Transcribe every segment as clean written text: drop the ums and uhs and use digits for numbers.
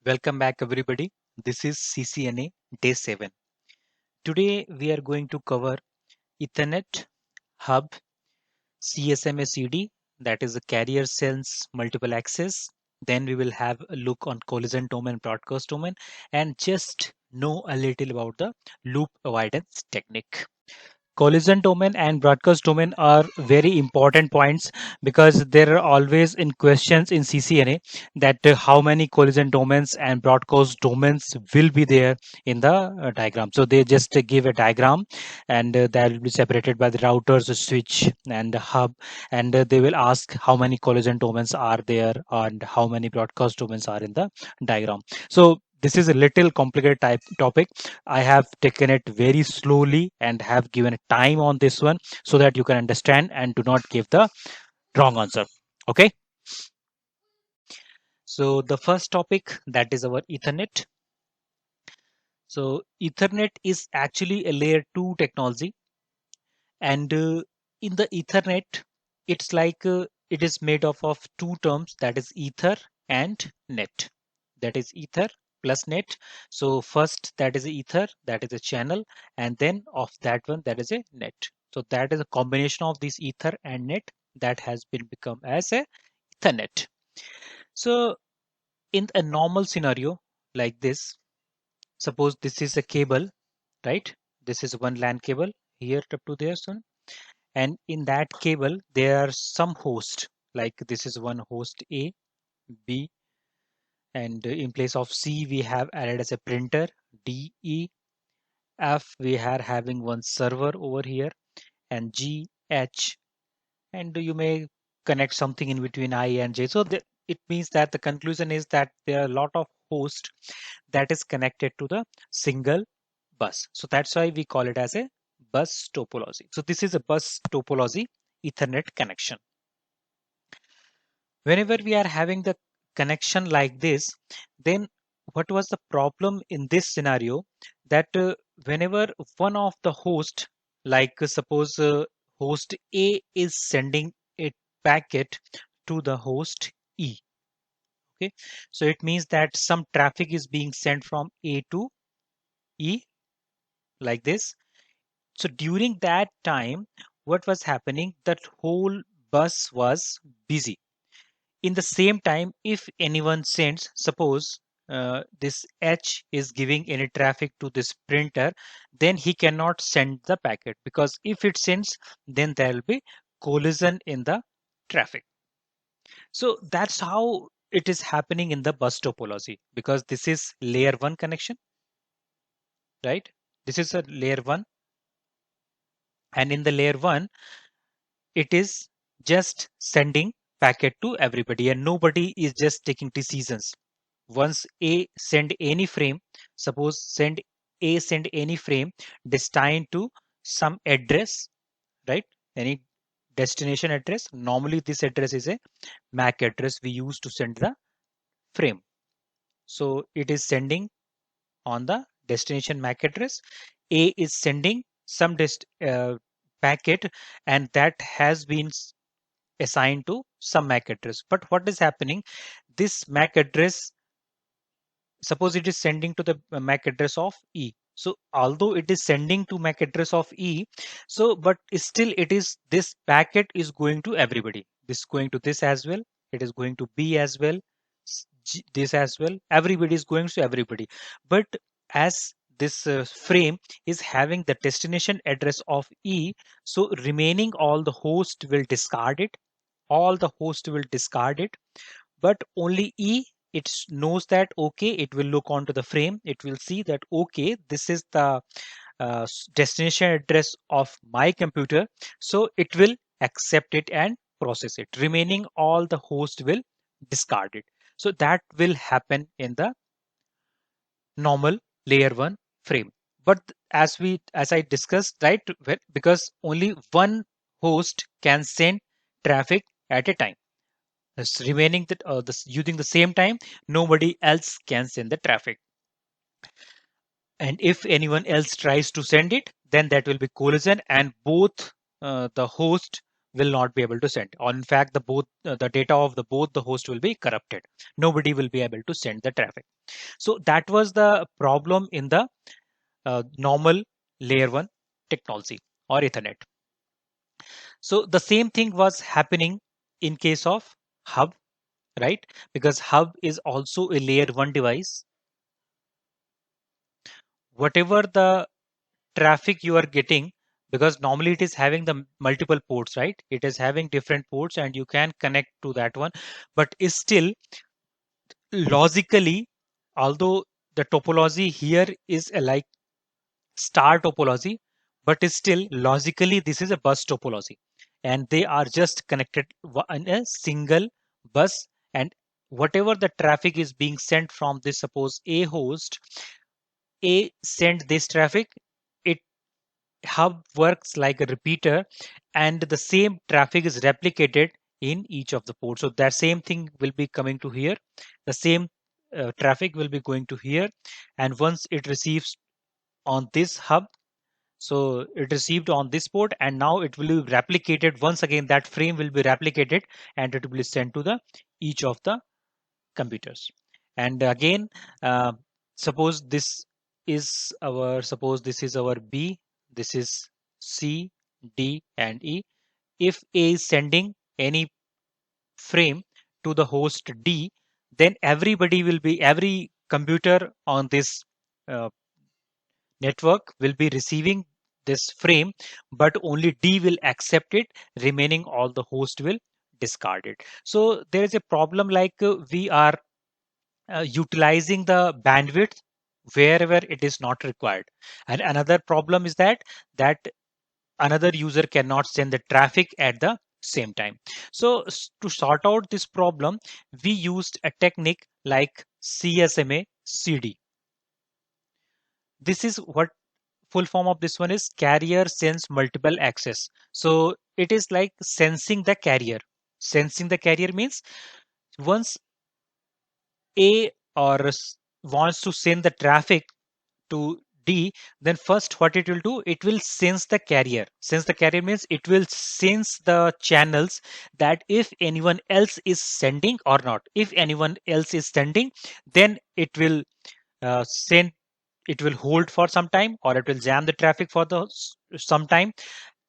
Welcome back, everybody. This is CCNA Day 7. Today, we are going to cover Ethernet, Hub, CSMA CD, that is the carrier sense multiple access. Then we will have a look on collision domain, broadcast domain, and just know a little about the loop avoidance technique. Collision domain and broadcast domain are very important points because there are always in questions in CCNA that how many collision domains and broadcast domains will be there in the diagram. So they just give a diagram and that will be separated by the routers, the switch and the hub, and they will ask how many collision domains are there and how many broadcast domains are in the diagram. So this is a little complicated topic. I have taken it very slowly and have given time on this one so that you can understand and do not give the wrong answer. Okay. So the first topic, that is our Ethernet. So Ethernet is actually a layer 2 technology, and in the Ethernet, it's like it is made up of two terms, that is ether and net. That is ether plus net. So first, that is ether, that is a channel, and then of that one, that is a net. So that is a combination of this ether and net that has been become as a Ethernet. So in a normal scenario like this, suppose this is a cable, right? This is one LAN cable here up to there, son. And in that cable there are some host, like this is one host A, B, and in place of C we have added as a printer, D, E, F we are having one server over here, and G, H, and you may connect something in between I and J. So it means that the conclusion is that there are a lot of host that is connected to the single bus. So that's why we call it as a bus topology. So this is a bus topology Ethernet connection. Whenever we are having the connection like this, then what was the problem in this scenario, that whenever one of the host, like suppose host A is sending a packet to the host E. Okay, so it means that some traffic is being sent from A to E like this. So during that time, what was happening, that whole bus was busy. In the same time, if anyone sends, suppose this H is giving any traffic to this printer, then he cannot send the packet, because if it sends, then there will be collision in the traffic. So that's how it is happening in the bus topology, because this is layer 1 connection, right? This is a layer 1, and in the layer 1 it is just sending packet to everybody and nobody is just taking decisions. Once A send any frame, suppose send any frame destined to some address, right? Any destination address. Normally this address is a MAC address we use to send the frame. So it is sending on the destination MAC address. A is sending some packet, and that has been assigned to some MAC address. But what is happening? This MAC address, suppose it is sending to the MAC address of E. So although it is sending to MAC address of E, so but still it is, this packet is going to everybody. This is going to this as well. It is going to B as well. This as well. Everybody is going to everybody. But as this frame is having the destination address of E, so remaining all the host will discard it. All the host will discard it, but only E, it knows that okay, it will look onto the frame, it will see that okay, this is the destination address of my computer, so it will accept it and process it. Remaining all the host will discard it. So that will happen in the normal layer 1 frame. But as I discussed, right, because only one host can send traffic at a time. Remaining that using the same time, nobody else can send the traffic. And if anyone else tries to send it, then that will be collision, and both the host will not be able to send, or in fact the data of the both the host will be corrupted. Nobody will be able to send the traffic. So that was the problem in the normal layer 1 technology or Ethernet. So the same thing was happening in case of hub, right? Because hub is also a layer 1 device. Whatever the traffic you are getting, because normally it is having the multiple ports, right? It is having different ports and you can connect to that one, but is still logically, although the topology here is a like star topology, but is still logically this is a bus topology, and they are just connected in a single bus. And whatever the traffic is being sent from this, suppose a host a send this traffic, it hub works like a repeater, and the same traffic is replicated in each of the ports. So that same thing will be coming to here, the same traffic will be going to here, and once it receives on this hub, so it received on this port, and now it will be replicated once again, that frame will be replicated and it will be sent to the each of the computers. And again, uh, suppose this is our B, this is C, D and E. If A is sending any frame to the host D, then every computer on this uh, network will be receiving this frame, but only D will accept it, remaining all the host will discard it. So there is a problem like we are utilizing the bandwidth wherever it is not required. And another problem is that another user cannot send the traffic at the same time. So to sort out this problem, we used a technique like CSMA CD. This is what full form of this one is: carrier sense multiple access. So it is like sensing the carrier. Sensing the carrier means once A wants to send the traffic to D, then first what it will do, it will sense the carrier. Sense the carrier means it will sense the channels, that if anyone else is sending or not. If anyone else is sending, then send it will hold for some time, or it will jam the traffic for some time,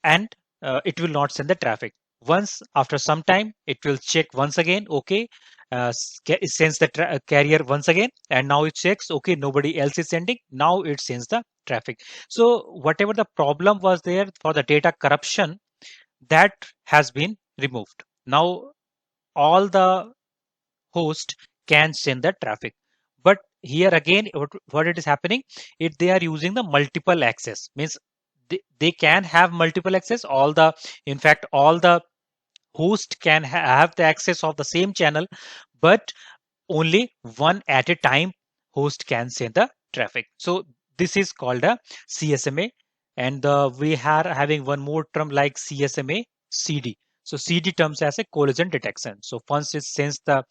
and it will not send the traffic. Once after some time, it will check once again, okay, it sends the carrier once again, and now it checks, okay, nobody else is sending, now it sends the traffic. So whatever the problem was there for the data corruption, that has been removed. Now all the host can send the traffic. But here again, what it is happening, if they are using the multiple access, means they can have multiple access. In fact, all the host can have the access of the same channel, but only one at a time host can send the traffic. So this is called a CSMA, and we are having one more term like CSMA CD. So CD terms as a collision detection. So once it sends the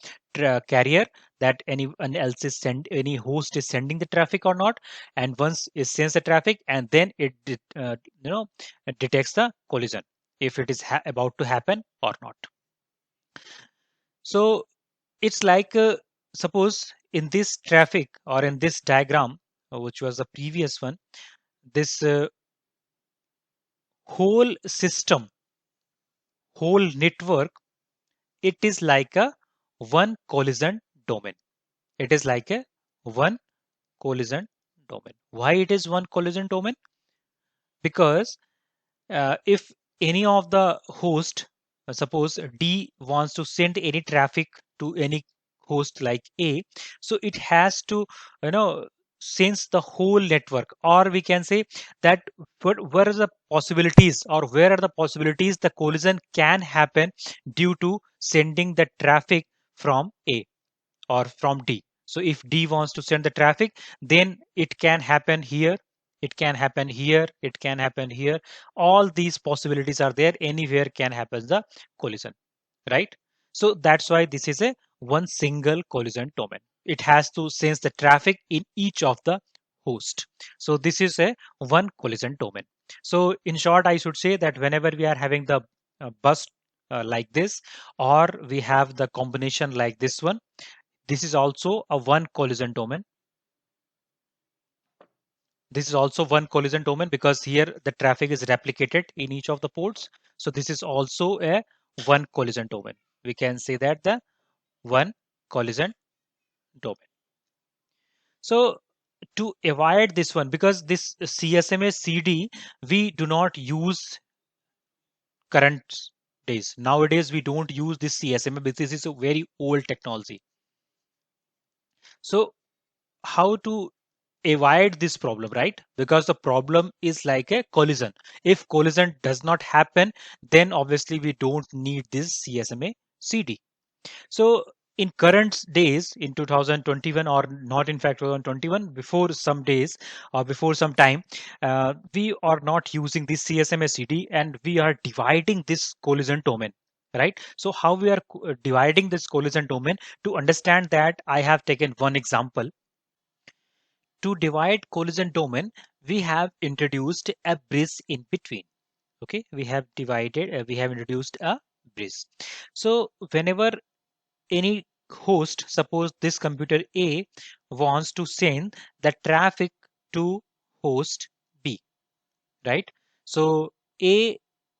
carrier that anyone else is any host is sending the traffic or not, and once it sends the traffic, and then it detects the collision if it is about to happen or not. So it's like suppose in this traffic or in this diagram, which was the previous one, this whole system, whole network, it is like a one collision domain. It is like a one collision domain. Why it is one collision domain? Because if any of the host, suppose D wants to send any traffic to any host like A, so it has to, sense the whole network, or we can say that where are the possibilities, or where are the possibilities the collision can happen due to sending the traffic from A or from D. So if D wants to send the traffic, then it can happen here, it can happen here, it can happen here. All these possibilities are there. Anywhere can happen the collision, right? So that's why this is a one single collision domain. It has to sense the traffic in each of the host. So this is a one collision domain. So in short, I should say that whenever we are having the bus like this, or we have the combination like this one. This is also a one collision domain. This is also one collision domain because here the traffic is replicated in each of the ports. So this is also a one collision domain. We can say that the one collision domain. So to avoid this one, because this CSMA CD we do not use current days. Nowadays we don't use this CSMA because this is a very old technology. So how to avoid this problem, right? Because the problem is like a collision. If collision does not happen, then obviously we don't need this CSMA CD. So in current days in 2021, or not in fact 2021, before some days or before some time, we are not using this CSMA CD and we are dividing this collision domain. Right. So how we are dividing this collision domain, to understand that I have taken one example. To divide collision domain, we have introduced a bridge in between. Okay, we have we have introduced a bridge. So whenever any host, suppose this computer A wants to send the traffic to host B, right? So A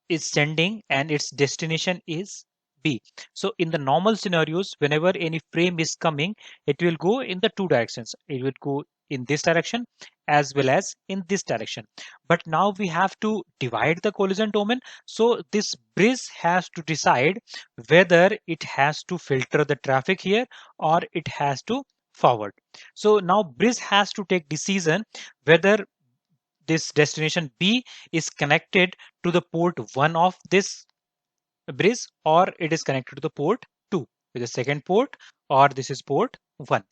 is sending and its destination is B. So in the normal scenarios, whenever any frame is coming, it will go in the two directions. It will go in this direction as well as in this direction. But now we have to divide the collision domain. So this bridge has to decide whether it has to filter the traffic here or it has to forward. So now bridge has to take decision whether this destination B is connected to the port 1 of this bridge, or it is connected to the port 2 with the second port, or this is port 1.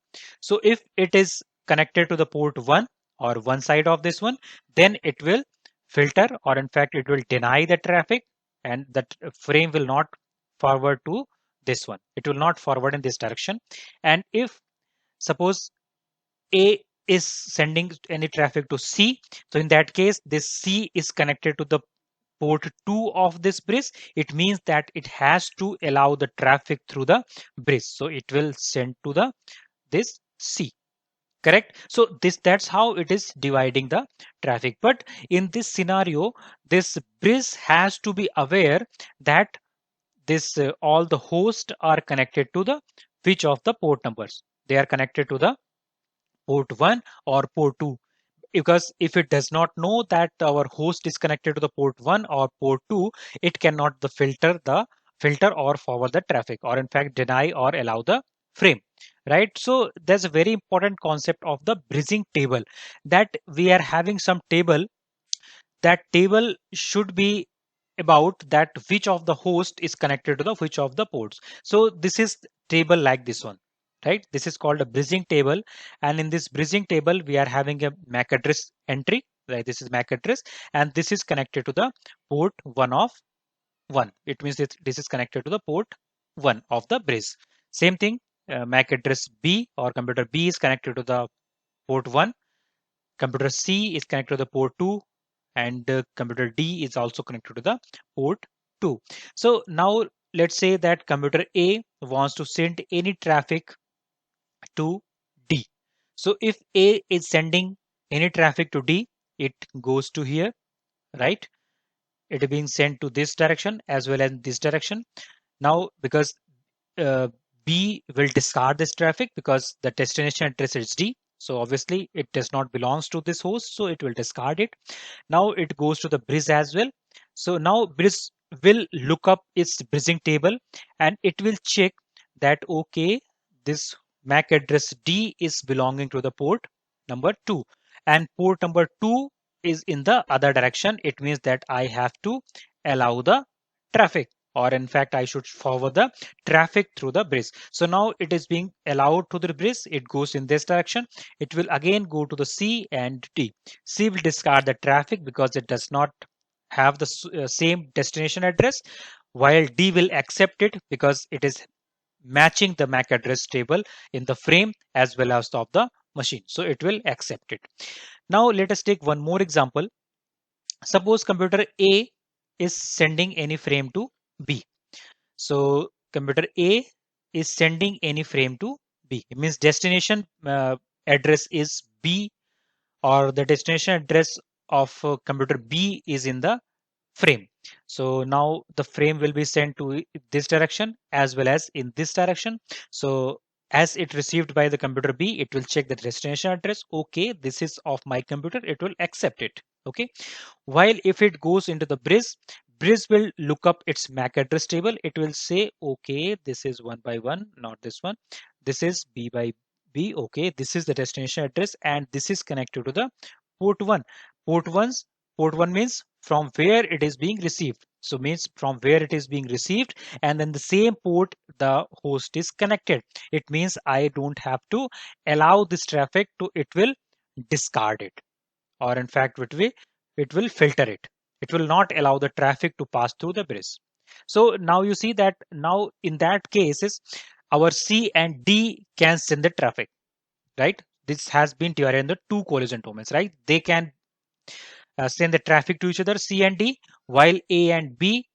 So if it is connected to the port 1 or one side of this one, then it will filter, or in fact it will deny the traffic, and that frame will not forward to this one. It will not forward in this direction. And if suppose A is sending any traffic to C. So in that case, this C is connected to the port 2 of this bridge. It means that it has to allow the traffic through the bridge. So it will send to the this C. Correct. So that's how it is dividing the traffic. But in this scenario, this bridge has to be aware that this all the hosts are connected to the which of the port numbers. They are connected to the port 1 or port 2, because if it does not know that our host is connected to the port 1 or port 2, it cannot filter or forward the traffic, or in fact deny or allow the frame, right? So there's a very important concept of the bridging table, that we are having some table. That table should be about that which of the host is connected to the which of the ports. So this is table like this one, right? This is called a bridging table. And in this bridging table, we are having a MAC address entry, right? This is MAC address, and this is connected to the port 1 of 1. It means that this is connected to the port 1 of the bridge. Same thing, MAC address B, or computer B is connected to the port 1. Computer C is connected to the port 2, and computer D is also connected to the port 2. So now let's say that computer A wants to send any traffic to D. So if A is sending any traffic to D, it goes to here, right? It is being sent to this direction as well as this direction. Now, because uh, B will discard this traffic because the destination address is D. So obviously it does not belongs to this host, so it will discard it. Now it goes to the bridge as well. So now bridge will look up its bridging table and it will check that okay, this MAC address D is belonging to the port number 2, and port number 2 is in the other direction. It means that I have to allow the traffic, or in fact I should forward the traffic through the bridge. So now it is being allowed to the bridge. It goes in this direction. It will again go to the C and D. C will discard the traffic because it does not have the same destination address, while D will accept it because it is matching the MAC address table in the frame as well as of the machine. So it will accept it. Now let us take one more example. Suppose computer A is sending any frame to B. So computer A is sending any frame to B. It means destination address is B, or the destination address of computer B is in the frame. So now the frame will be sent to this direction as well as in this direction. So as it received by the computer B, it will check the destination address. Okay, this is of my computer. It will accept it. Okay. While if it goes into the Briz, Briz will look up its MAC address table. It will say, okay, this is 1 by 1, not this one. This is B by B. Okay, this is the destination address and this is connected to the port 1. Port 1's port 1 means from where it is being received. So means from where it is being received, and then the same port the host is connected. It means I don't have to allow this traffic to, it will discard it, or in fact it will filter it. It will not allow the traffic to pass through the bridge. So now you see that now in that cases our C and D can send the traffic, right? This has been divided in the two collision domains, right? They can send the traffic to each other, C and D, while A and B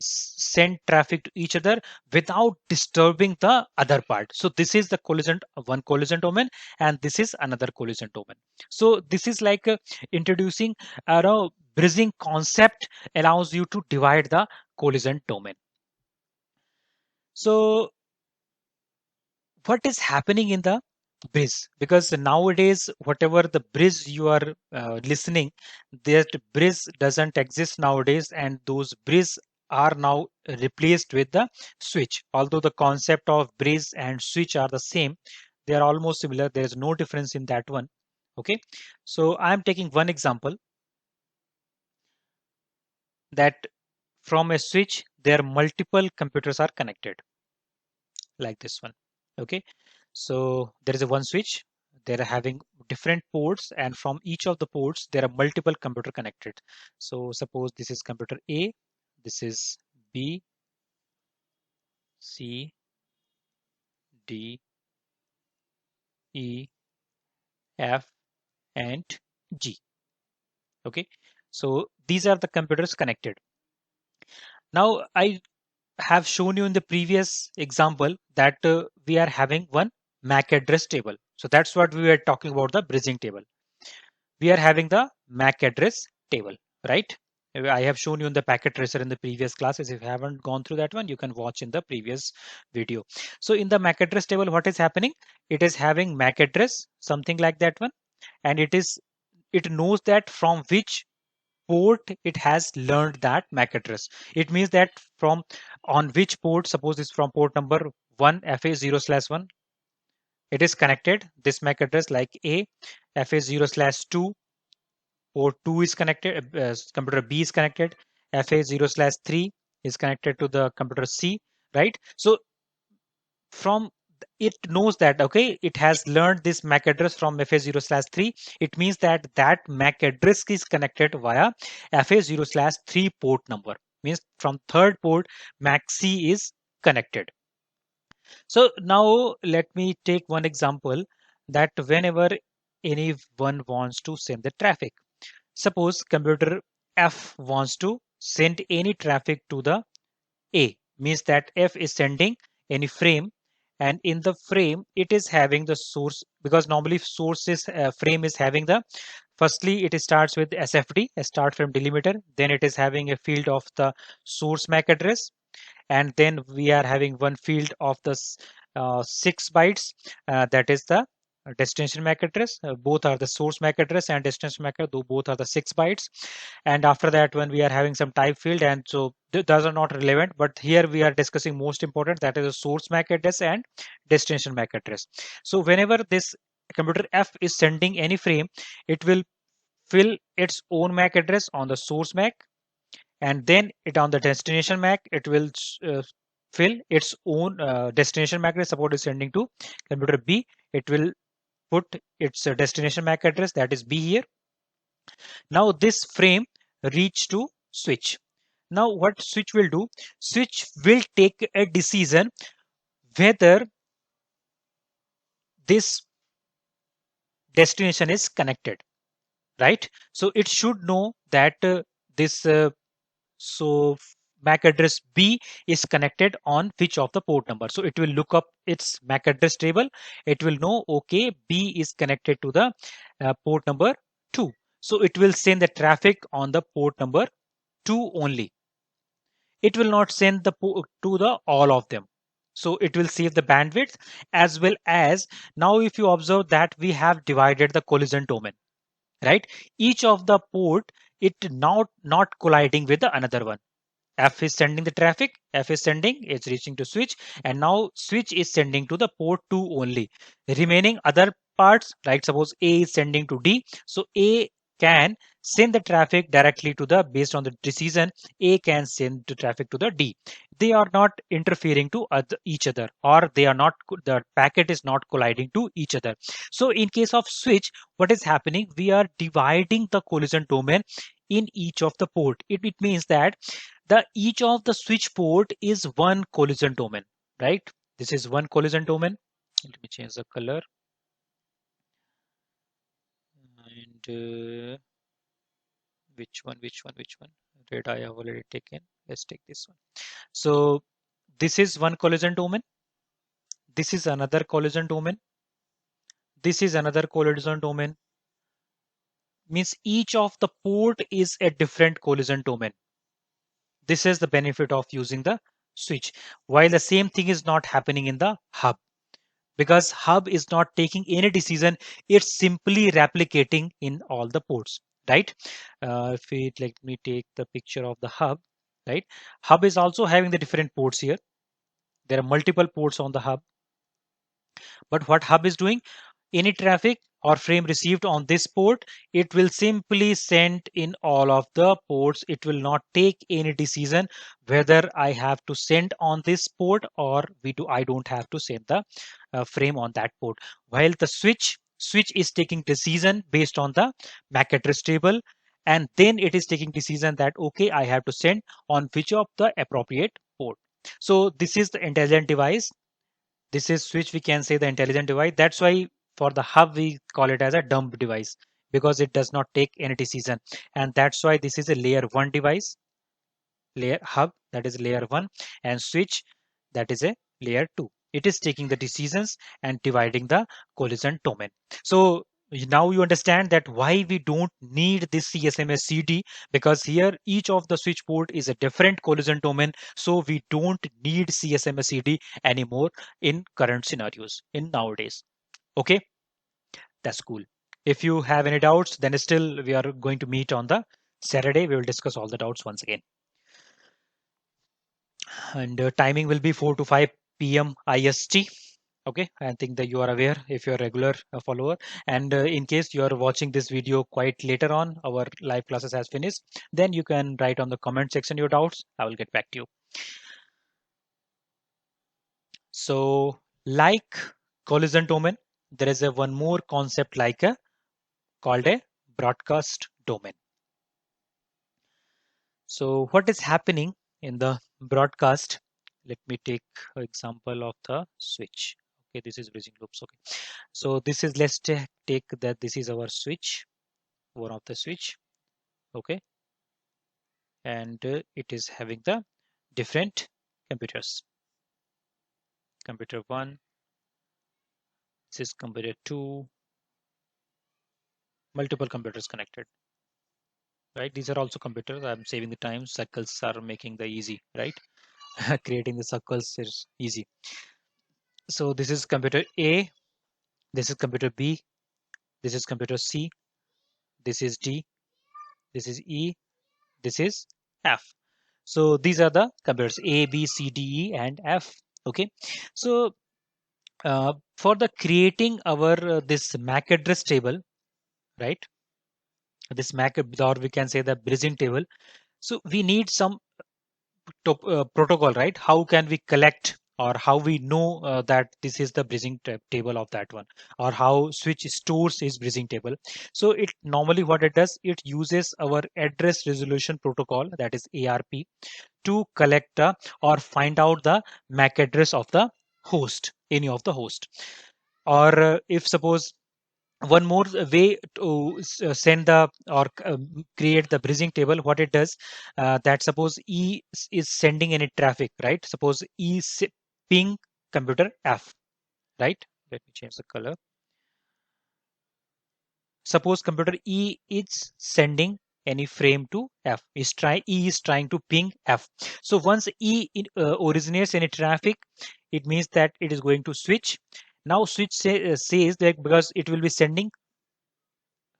send traffic to each other without disturbing the other part. So this is the collision, one collision domain, and this is another collision domain. So this is like introducing bridging concept allows you to divide the collision domain. So what is happening in the bridge? Because nowadays whatever the bridge you are listening, that bridge doesn't exist nowadays, and those bridge are now replaced with the switch. Although the concept of bridge and switch are the same, they are almost similar. There is no difference in that one. Okay, so I am taking one example, that from a switch there multiple computers are connected like this one. Okay, so there is a one switch, they're having different ports, and from each of the ports there are multiple computer connected. So suppose this is computer A, this is B, C, D, E, F, and G. Okay, so these are the computers connected. Now I have shown you in the previous example that we are having one MAC address table. So that's what we were talking about, the bridging table. We are having the MAC address table, right? I have shown you in the packet tracer in the previous classes. If you haven't gone through that one, you can watch in the previous video. So in the MAC address table, what is happening? It is having MAC address, something like that one, and it knows that from which port it has learned that MAC address. It means that from on which port, suppose it's from port number 1 FA0/1, it is connected this MAC address like A, FA0/2, port 2 is connected, computer B is connected, FA0/3 is connected to the computer C, right? So from it knows that, okay, it has learned this MAC address from FA0/3. It means that that MAC address is connected via FA0/3 port number. Means from third port, MAC C is connected. So now let me take one example, that whenever anyone wants to send the traffic, suppose computer F wants to send any traffic to the A, means that F is sending any frame, and in the frame it is having the source, because normally source is frame is having the, firstly it starts with SFD, a start frame delimiter, then it is having a field of the source MAC address, and then we are having one field of the 6 bytes, that is the destination MAC address. Both are the source MAC address and destination MAC address, though both are the 6 bytes. And after that, when we are having some type field, and so those are not relevant, but here we are discussing most important, that is the source MAC address and destination MAC address. So whenever this computer F is sending any frame, it will fill its own MAC address on the source MAC, and then it on the destination MAC it will fill its own destination MAC address. Suppose it's sending to computer B, it will put its destination MAC address, that is B here. Now this frame reach to switch. Now what switch will do? Switch will take a decision whether this destination is connected, right? So it should know that this so MAC address B is connected on which of the port number. So it will look up its MAC address table. It will know, okay, B is connected to the port number 2. So it will send the traffic on the port number 2 only. It will not send the to the all of them. So it will save the bandwidth, as well as now if you observe that we have divided the collision domain, right? Each of the port, it now not colliding with the another one. F is sending the traffic, F is sending, it's reaching to switch, and now switch is sending to the port 2 only. Remaining other parts, like suppose A is sending to D, so A can send the traffic directly to the, based on the decision, A can send the traffic to the D. They are not interfering to each other, or they are not, the packet is not colliding to each other. So in case of switch, what is happening? We are dividing the collision domain in each of the port. It means that the each of the switch port is one collision domain, right? This is one collision domain. Let me change the color. And which one? Red I have already taken. Let's take this one. So this is one collision domain. This is another collision domain. This is another collision domain. Means each of the port is a different collision domain. This is the benefit of using the switch. While the same thing is not happening in the hub, because hub is not taking any decision, it's simply replicating in all the ports, right? If we, let me take the picture of the hub, right? Hub is also having the different ports here. There are multiple ports on the hub, but what hub is doing, any traffic or frame received on this port, it will simply send in all of the ports. It will not take any decision whether I have to send on this port or I don't have to send the frame on that port. While the switch is taking decision based on the MAC address table, and then it is taking decision that, okay, I have to send on which of the appropriate port. So this is the intelligent device. This is switch, we can say the intelligent device. That's why for the hub we call it as a dumb device, because it does not take any decision. And that's why this is a layer 1 device. Layer hub, that is layer 1, and switch, that is a layer 2. It is taking the decisions and dividing the collision domain. So now you understand that why we don't need this CSMS CD, because here each of the switch port is a different collision domain. So we don't need CSMS CD anymore in current scenarios in nowadays. Okay, that's cool. If you have any doubts, then still we are going to meet on the Saturday. We will discuss all the doubts once again. And timing will be 4 to 5 p.m. IST. Okay, I think that you are aware if you're a regular follower. And in case you are watching this video quite later on, our live classes has finished, then you can write on the comment section your doubts. I will get back to you. So like collision domain, there is a one more concept like a called a broadcast domain. So what is happening in the broadcast? Let me take an example of the switch. Okay, this is bridging loops. Okay, so this is, let's take that this is our switch, one of the switch. Okay, and it is having the different computers. Computer 1, this is computer 2, multiple computers connected. Right, these are also computers. I'm saving the time. Circles are making the easy, right? Creating the circles is easy. So this is computer A, this is computer B, this is computer C, this is D, this is E, this is F. So these are the computers A, B, C, D, E, and F. Okay. So for the creating our this MAC address table, right? This MAC, or we can say the bridging table. So we need some protocol, right? How can we collect, or how we know that this is the bridging table of that one, or how switch stores is bridging table? So it normally what it does, it uses our address resolution protocol, that is ARP, to collect or find out the MAC address of the host, any of the host. Or if suppose one more way to send the or create the bridging table. What it does, that suppose is sending any traffic, right? Suppose ping computer F, right? Let me change the color. Suppose computer E is sending any frame to F. E is trying to ping F. So once originates any traffic, it means that it is going to switch. Now switch says that because it will be sending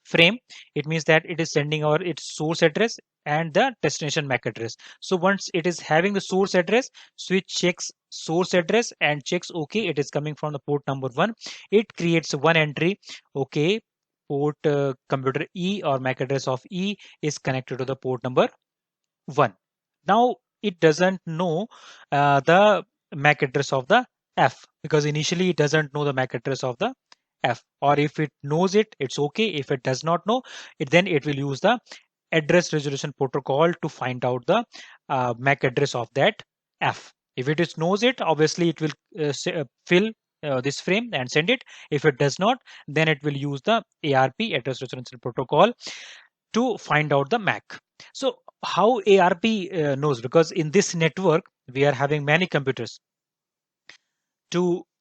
frame, it means that it is sending our its source address and the destination MAC address. So once it is having the source address, switch checks source address and checks okay, it is coming from the port number 1. It creates one entry, okay, port computer E or MAC address of E is connected to the port number 1. Now it doesn't know the MAC address of the F, because initially it doesn't know the MAC address of the F, or if it knows it, it's okay. If it does not know it, then it will use the address resolution protocol to find out the MAC address of that F. If it is knows it, obviously it will fill this frame and send it. If it does not, then it will use the ARP, address resolution protocol, to find out the MAC. So how ARP knows? Because in this network we are having many computers.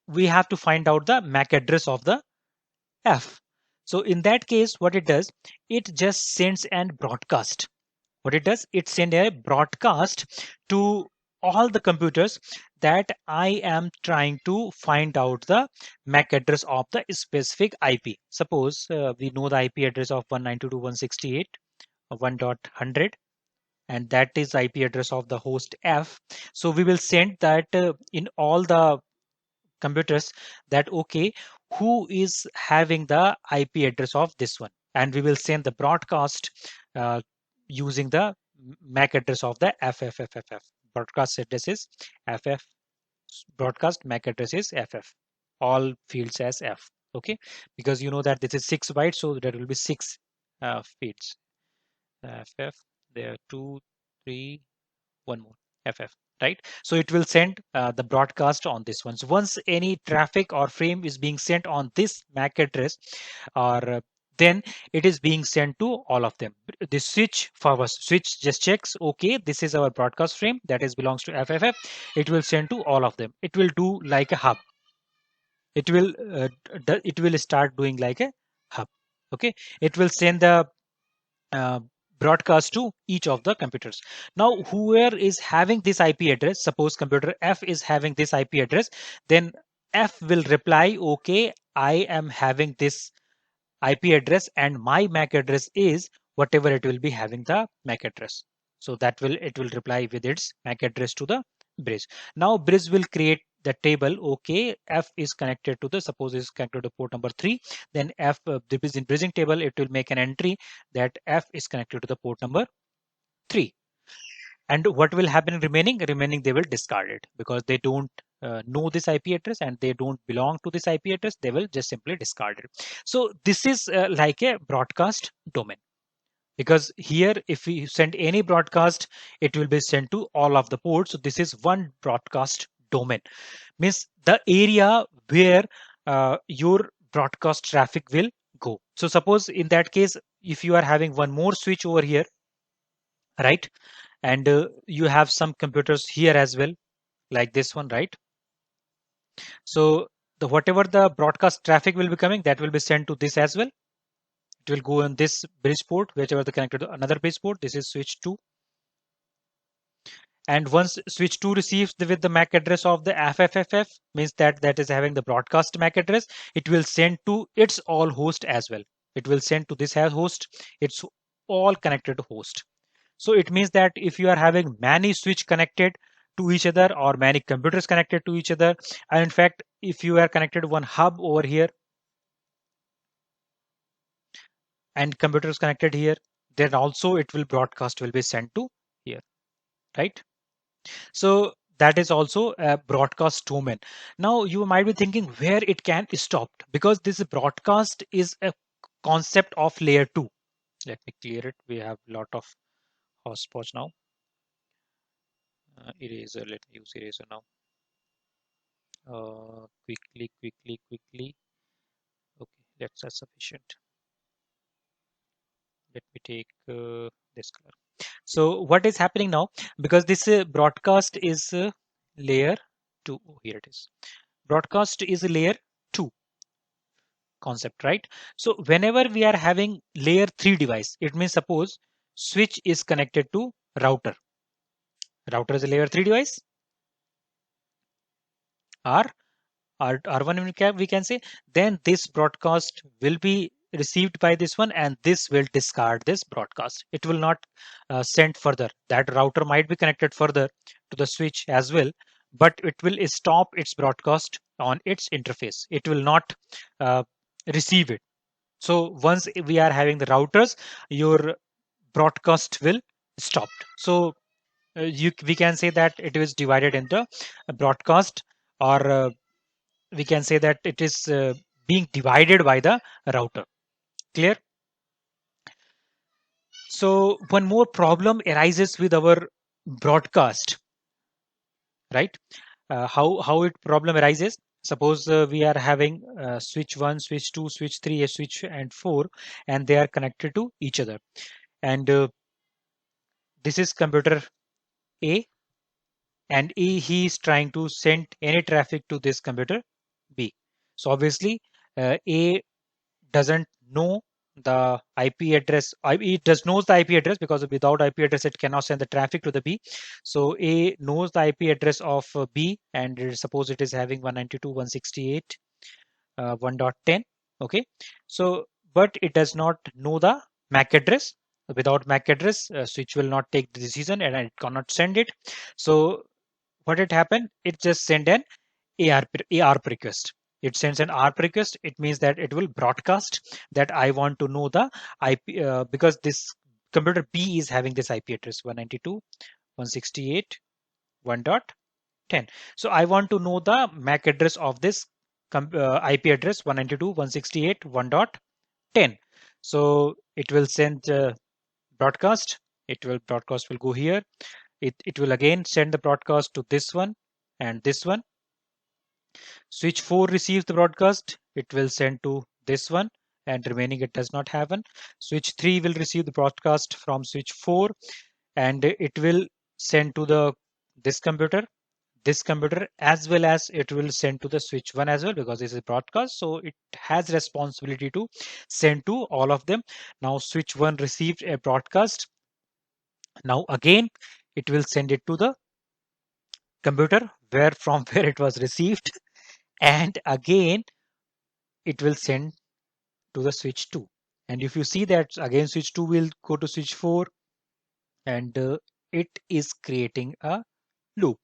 We have to find out the MAC address of the F. So in that case, what it does, it just sends and broadcast. What it does, it sends a broadcast to all the computers that I am trying to find out the MAC address of the specific IP. Suppose we know the IP address of 192.168.1.100, and that is IP address of the host F. So we will send that in all the computers, that okay, who is having the IP address of this one, and we will send the broadcast using the MAC address of the FFFFF. Broadcast address is FF, broadcast MAC address is FF, all fields as F. Okay, because you know that this is 6 bytes, so there will be 6 fields. FF, there are 2, 3, one more, FF, right? So it will send the broadcast on this one. So once any traffic or frame is being sent on this MAC address, or then it is being sent to all of them. The switch just checks, okay, this is our broadcast frame that is belongs to FFF. It will send to all of them. It will do like a hub. It will start doing like a hub. Okay, it will send the uh, broadcast to each of the computers. Now, whoever is having this IP address, suppose computer F is having this IP address, then F will reply, okay, I am having this IP address and my MAC address is whatever it will be having the MAC address. So that it will reply with its MAC address to the bridge. Now bridge will create the table. Okay, F is connected to the, suppose is connected to port number 3. Then F, the bridging table, it will make an entry that F is connected to the port number 3. And what will happen in remaining they will discard it, because they don't know this IP address and they don't belong to this IP address. They will just simply discard it. So this is like a broadcast domain, because here if we send any broadcast, it will be sent to all of the ports. So this is one broadcast domain, means the area where your broadcast traffic will go. So suppose in that case, if you are having one more switch over here, right, and you have some computers here as well, like this one, right? So the whatever the broadcast traffic will be coming, that will be sent to this as well. It will go on this bridge port, whichever the connected to another bridge port. This is switch 2. And once switch 2 receives with the MAC address of the FFFF, means that is having the broadcast MAC address, it will send to its all host as well. It will send to this as host. It's all connected to host. So it means that if you are having many switch connected to each other or many computers connected to each other, and in fact, if you are connected to one hub over here and computers connected here, then also it will broadcast will be sent to here, right? So that is also a broadcast domain. Now you might be thinking where it can stop, because this broadcast is a concept of layer 2. Let me clear it. We have a lot of hotspots now. Eraser. Let me use eraser now. Quickly. Okay, that's sufficient. Let me take this color. So what is happening now? Because this broadcast is layer 2. Oh, here it is. Broadcast is a layer 2 concept, right? So whenever we are having layer 3 device, it means suppose switch is connected to router. Router is a layer 3 device. R R1 we can say. Then this broadcast will be received by this one, and this will discard this broadcast. It will not send further. That router might be connected further to the switch as well, but it will stop its broadcast on its interface. It will not uh, receive it. So once we are having the routers, your broadcast will stop. So we can say that it is divided into a broadcast, or we can say that it is being divided by the router. Clear? So one more problem arises with our broadcast, right? How it problem arises? Suppose we are having switch 1, switch 2, switch 3, a switch and 4, and they are connected to each other. And this is computer A, and he is trying to send any traffic to this computer B. So obviously A doesn't know the IP address. It does knows the IP address, because without IP address it cannot send the traffic to the B. So A knows the IP address of B, and suppose it is having 192.168 1.10. Okay, so but it does not know the MAC address. Without MAC address, switch will not take the decision and it cannot send it. So what it happened? It just send an ARP request. It sends an ARP request. It means that it will broadcast that I want to know the IP, because this computer B is having this IP address 192.168 1.10. So I want to know the MAC address of this IP address 192.168 1.10. So it will send broadcast. Broadcast will go here. It will again send the broadcast to this one and this one. Switch 4 receives the broadcast. It will send to this one, and remaining it does not happen. Switch 3 will receive the broadcast from switch 4, and it will send to the this computer, as well as it will send to the switch 1 as well, because this is broadcast. So it has responsibility to send to all of them. Now switch 1 received a broadcast. Now again it will send it to the computer where from where it was received, and again it will send to the switch 2. And if you see that again switch 2 will go to switch 4, and it is creating a loop.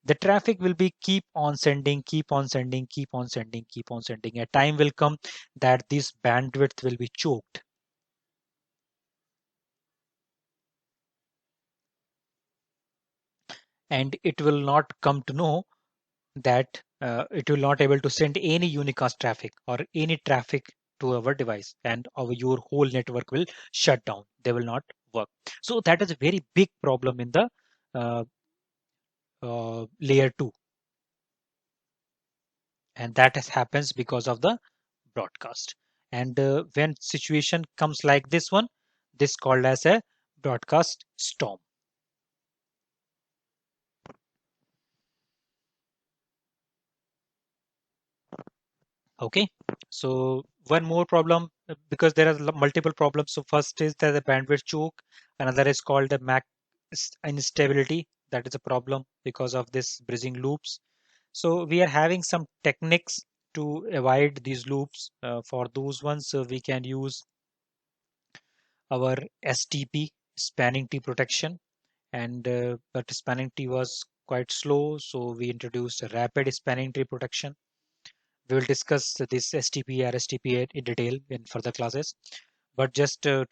The traffic will be keep on sending, keep on sending, keep on sending, keep on sending. A time will come that this bandwidth will be choked. And it will not come to know that it will not able to send any unicast traffic or any traffic to our device, and your whole network will shut down. They will not work. So that is a very big problem in the uh, layer 2, and that happens because of the broadcast. And when situation comes like this one, this called as a broadcast storm. Okay, so one more problem, because there are multiple problems. So first is that the bandwidth choke. Another is called the MAC instability. That is a problem because of this bridging loops. So we are having some techniques to avoid these loops. For those ones, we can use our STP, spanning tree protection, and but spanning tree was quite slow, so we introduced a rapid spanning tree protection. We will discuss this STP, RSTP in detail in further classes. But just to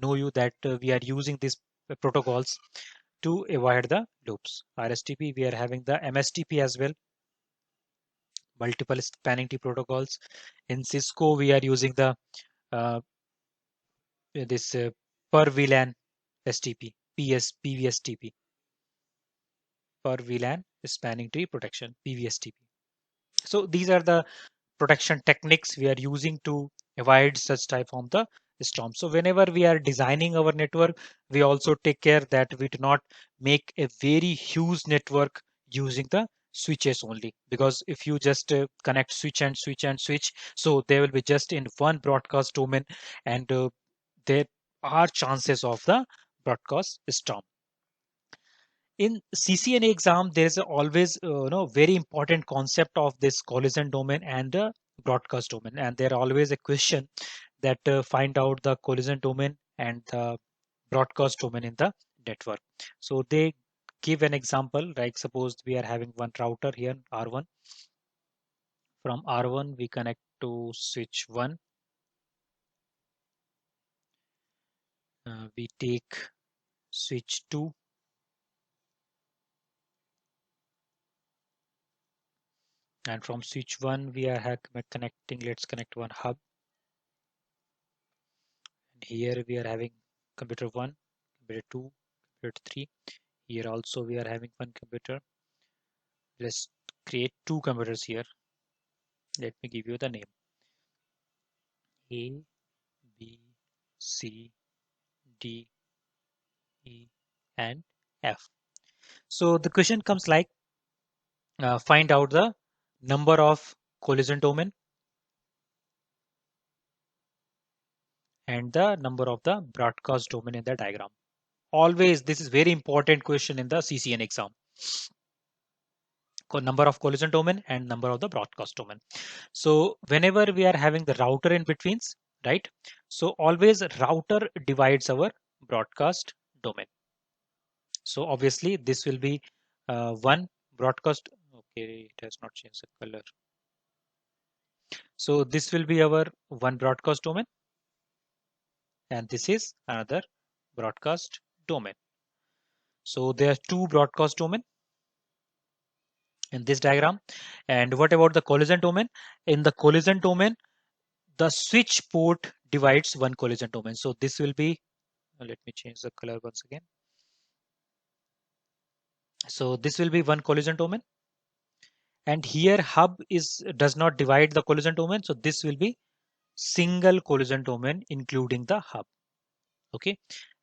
know you that we are using these protocols to avoid the loops. RSTP, we are having the MSTP as well, multiple spanning tree protocols. In Cisco, we are using the uh, this per VLAN STP, PVSTP, per VLAN spanning tree protection, PVSTP. So these are the protection techniques we are using to avoid such type of the storm. So whenever we are designing our network, we also take care that we do not make a very huge network using the switches only, because if you just connect switch and switch and switch, so they will be just in one broadcast domain, and there are chances of the broadcast storm. In CCNA exam, there is always very important concept of this collision domain and broadcast domain, and there always a question that find out the collision domain and the broadcast domain in the network. So they give an example, like suppose we are having one router here, R1. From R1 we connect to switch 1. We take switch 2, and from switch 1 we are connecting, let's connect one hub. And here we are having computer 1, computer 2, computer 3. Here also we are having one computer. Let's create two computers here. Let me give you the name: A, B, C, D, E, and F. So the question comes like, find out the number of collision domain and the number of the broadcast domain in the diagram. Always, this is very important question in the CCN exam. Number of collision domain and number of the broadcast domain. So whenever we are having the router in betweens, right? So always router divides our broadcast domain. So obviously this will be one broadcast. Okay, it has not changed the color. So this will be our one broadcast domain, and this is another broadcast domain. So there are two broadcast domain in this diagram. And what about the collision domain? In the collision domain, the switch port divides one collision domain. So this will be, let me change the color once again. So this will be one collision domain. And here hub does not divide the collision domain. So this will be single collision domain, including the hub. Okay.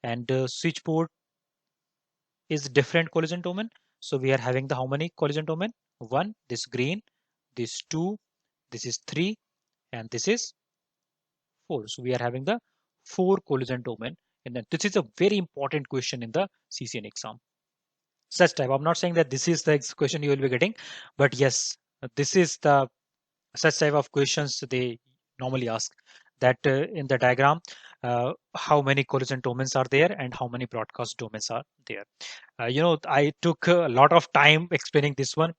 And switch port is different collision domain. So we are having the how many collision domain? One, this green, this two, this is three, and this is 4. So we are having the 4 collision domain. And then this is a very important question in the CCN exam. Such type. I'm not saying that this is the question you will be getting, but yes, this is the such type of questions they normally ask, that in the diagram, how many collision domains are there and how many broadcast domains are there. I took a lot of time explaining this one.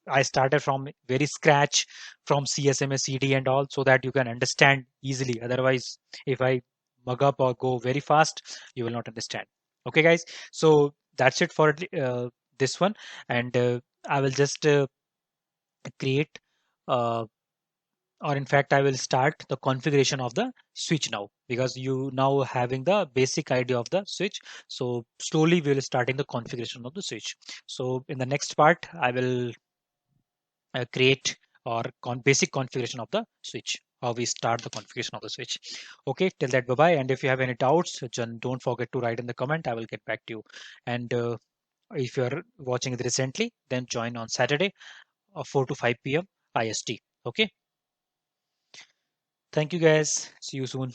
I started from very scratch, from CSMA, CD and all, so that you can understand easily. Otherwise, if I mug up or go very fast, you will not understand. Okay, guys. So that's it for this one. And I will just create or in fact I will start the configuration of the switch now, because you now having the basic idea of the switch. So slowly we will starting the configuration of the switch. So in the next part I will create or basic configuration of the switch, how we start the configuration of the switch. Okay, till that, bye bye. And if you have any doubts, don't forget to write in the comment. I will get back to you. And if you're watching it recently, then join on Saturday 4 to 5 p.m. IST. Okay. Thank you guys. See you soon.